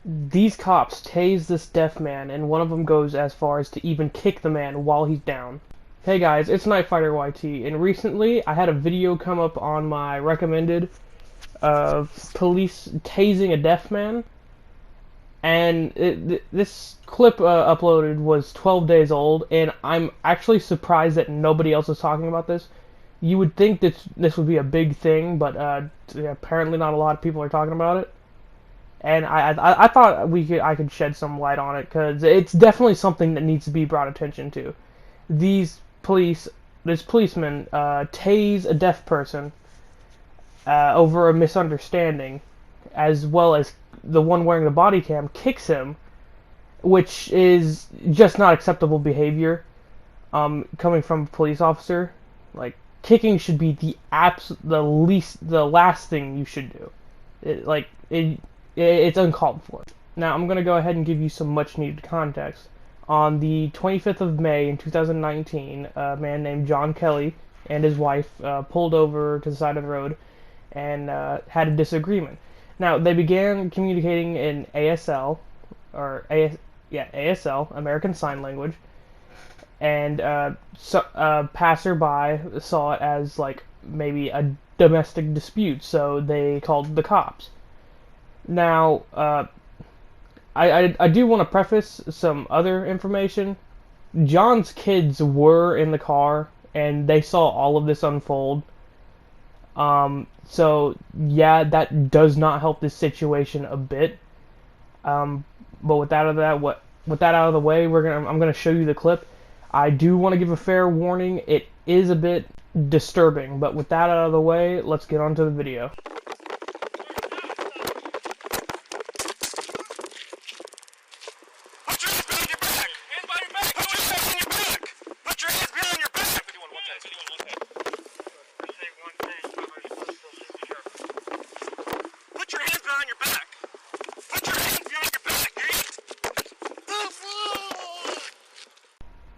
These cops tase this deaf man, and one of them goes as far as to even kick the man while he's down. Hey guys, it's NightFighterYT, and recently I had a video come up on my recommended of police tasing a deaf man, and this clip uploaded was 12 days old, and I'm actually surprised that nobody else is talking about this. You would think that this would be a big thing, but apparently not a lot of people are talking about it. And I thought I could shed some light on it because it's definitely something that needs to be brought attention to. These this policeman tase a deaf person over a misunderstanding, as well as the one wearing the body cam kicks him, which is just not acceptable behavior. Coming from a police officer, like kicking should be the last thing you should do. It's uncalled for. Now I'm gonna go ahead and give you some much needed context. On the 25th of May in 2019, a man named John Kelly and his wife pulled over to the side of the road and had a disagreement. Now they began communicating in ASL, ASL, American Sign Language, and a passerby saw it as like maybe a domestic dispute, so they called the cops. Now, I do want to preface some other information. John's kids were in the car, and they saw all of this unfold. So yeah, that does not help this situation a bit. But with that out of the way, I'm gonna show you the clip. I do want to give a fair warning. It is a bit disturbing, but with that out of the way, let's get on to the video.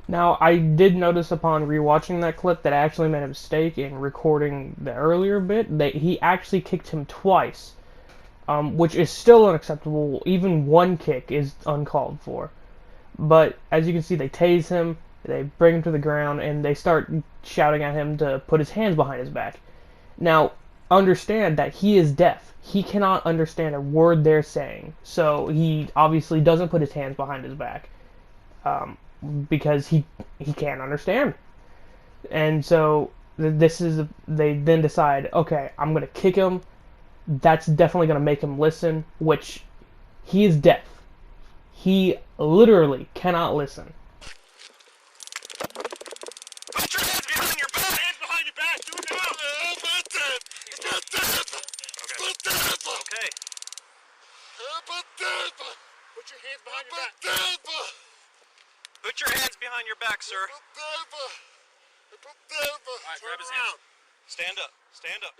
Now, I did notice upon rewatching that clip that I actually made a mistake in recording the earlier bit, that he actually kicked him twice, which is still unacceptable. Even one kick is uncalled for. But as you can see, they tase him, they bring him to the ground, and they start shouting at him to put his hands behind his back. Now, understand that he is deaf. He cannot understand a word they're saying, so he obviously doesn't put his hands behind his back. Because he can't understand. And so they then decide, okay, I'm gonna kick him. That's definitely gonna make him listen, which he is deaf. He literally cannot listen. Put your hands behind your back. Hands behind your back. Do it now. Okay. Put your hands behind your back. Put your hands behind your back, sir. Alright, grab his hands. Stand up. Stand up.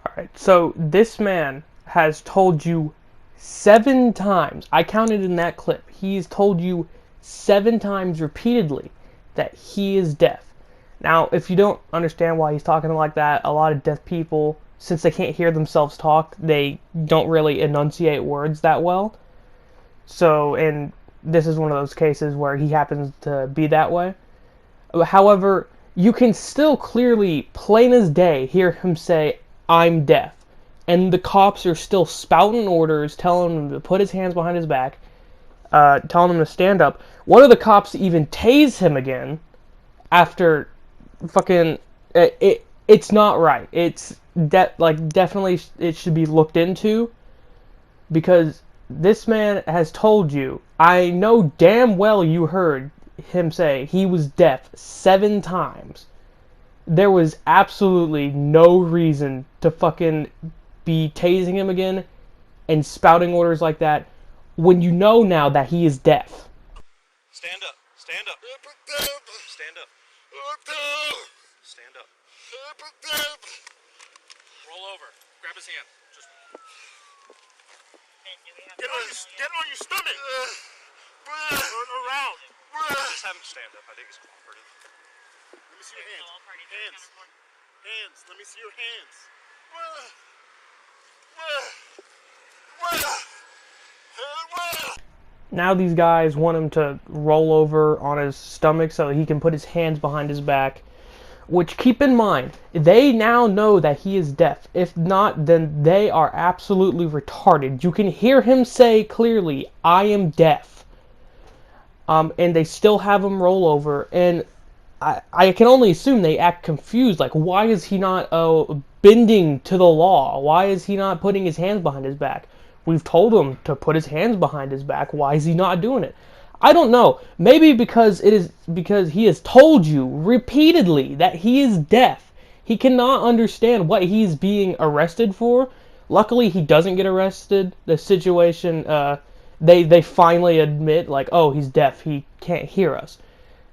Alright, so this man has told you 7 times, I counted in that clip, he's told you 7 times repeatedly that he is deaf. Now, if you don't understand why he's talking like that, a lot of deaf people, since they can't hear themselves talk, they don't really enunciate words that well. So, and this is one of those cases where he happens to be that way. However, you can still clearly, plain as day, hear him say, "I'm deaf." And the cops are still spouting orders, telling him to put his hands behind his back, telling him to stand up. One of the cops even tased him again after fucking... It's not right. It's definitely it should be looked into, because this man has told you, I know damn well you heard him say he was deaf 7 times. There was absolutely no reason to fucking be tasing him again and spouting orders like that when you know now that he is deaf. Stand up. Stand up. Stand up. Stand up. Roll over. Grab his hand. Just get on your stomach. Turn around. Just have him stand up. I think he's cooperative. Let me see your hands. Hands. Hands. Let me see your hands. Now these guys want him to roll over on his stomach so he can put his hands behind his back. Which, keep in mind, they now know that he is deaf. If not, then they are absolutely retarded. You can hear him say clearly, "I am deaf." And they still have him roll over. And I can only assume they act confused. Like, why is he not bending to the law? Why is he not putting his hands behind his back? We've told him to put his hands behind his back. Why is he not doing it? I don't know. Maybe because he has told you repeatedly that he is deaf. He cannot understand what he's being arrested for. Luckily, he doesn't get arrested. The situation, they finally admit, like, oh, he's deaf. He can't hear us.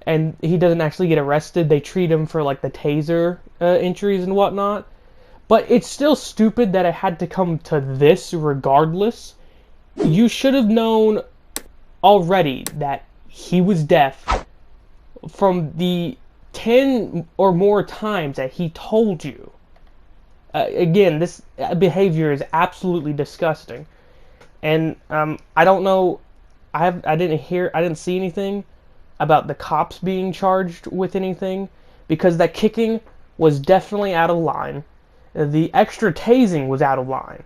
And he doesn't actually get arrested. They treat him for, like, the taser entries and whatnot. But it's still stupid that it had to come to this regardless. You should have known already that he was deaf from the 10 or more times that he told you. Again, this behavior is absolutely disgusting. And I don't know, I didn't see anything about the cops being charged with anything, because that kicking was definitely out of line. The extra tasing was out of line.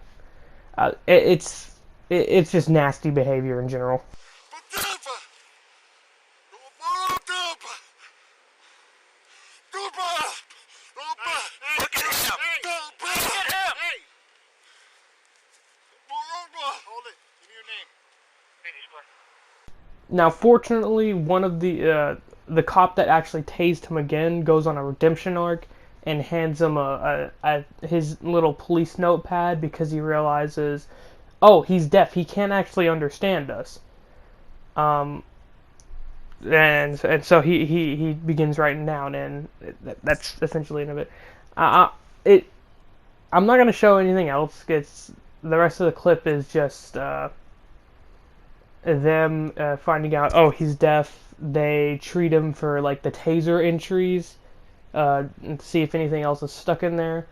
It's just nasty behavior in general. Now, fortunately, one of the cop that actually tased him again goes on a redemption arc and hands him his little police notepad, because he realizes, oh, he's deaf. He can't actually understand us. And so he begins writing down, and that's essentially the end of it. I'm not gonna show anything else. The rest of the clip is just them finding out, oh, he's deaf. They treat him for, like, the taser entries, and see if anything else is stuck in there.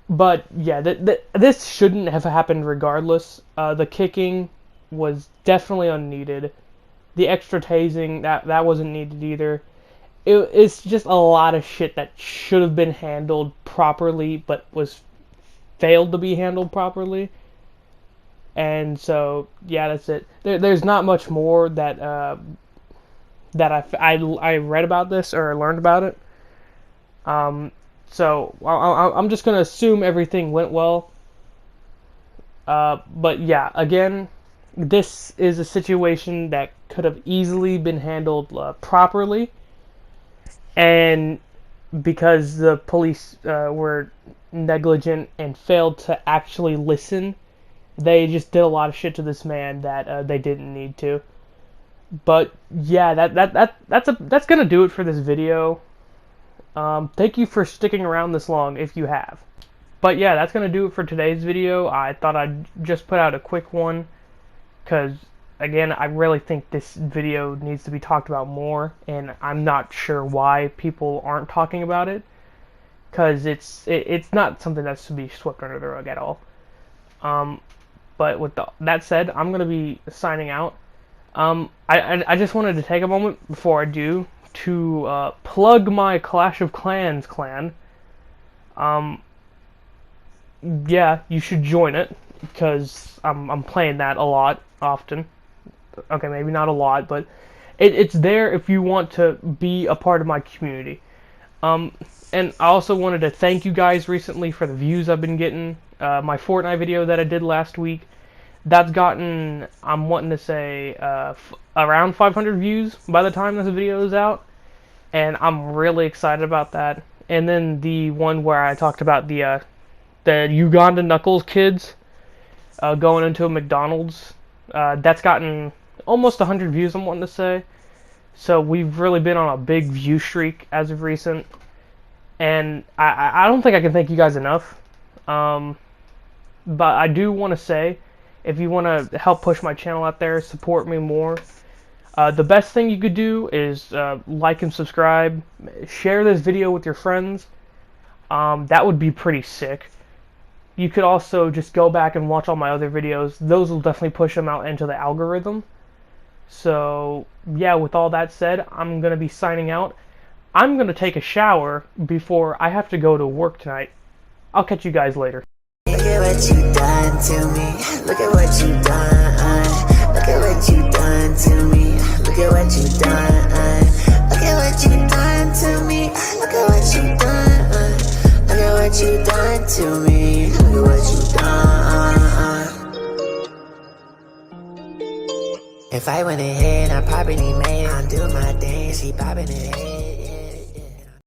But yeah, this shouldn't have happened regardless. The kicking was definitely unneeded. The extra tasing, that wasn't needed either. It's just a lot of shit that should have been handled properly, but failed to be handled properly. And so, yeah, that's it. There's not much more that I read about this or learned about it. So I'm just gonna assume everything went well. But yeah, again, this is a situation that could have easily been handled properly, and because the police were negligent and failed to actually listen, they just did a lot of shit to this man that they didn't need to. But yeah, that's gonna do it for this video. Thank you for sticking around this long if you have. But yeah, that's gonna do it for today's video. I thought I'd just put out a quick one, because again, I really think this video needs to be talked about more, and I'm not sure why people aren't talking about it, because it's not something that's to be swept under the rug at all. But with that said, I'm gonna be signing out. I just wanted to take a moment before I do to plug my Clash of Clans clan. Yeah, you should join it, because I'm playing that a lot, often. Okay, maybe not a lot, but it's there if you want to be a part of my community. And I also wanted to thank you guys recently for the views I've been getting. My Fortnite video that I did last week, that's gotten, I'm wanting to say, around 500 views by the time this video is out, and I'm really excited about that. And then the one where I talked about the Uganda Knuckles kids going into a McDonald's, that's gotten almost 100 views, I'm wanting to say. So we've really been on a big view streak as of recent, and I don't think I can thank you guys enough. But I do want to say, if you want to help push my channel out there, support me more, the best thing you could do is like and subscribe, share this video with your friends. That would be pretty sick. You could also just go back and watch all my other videos. Those will definitely push them out into the algorithm. So, yeah, with all that said, I'm going to be signing out. I'm going to take a shower before I have to go to work tonight. I'll catch you guys later. Look at what you done to me. Look at what you done. Look at what you done to me. Look at what you done. Look at what you done to me. Look at what you done. Look at what you done to me. Look at what you done. If I went ahead, I probably made it. I'm doing my dance, she bobbing her head.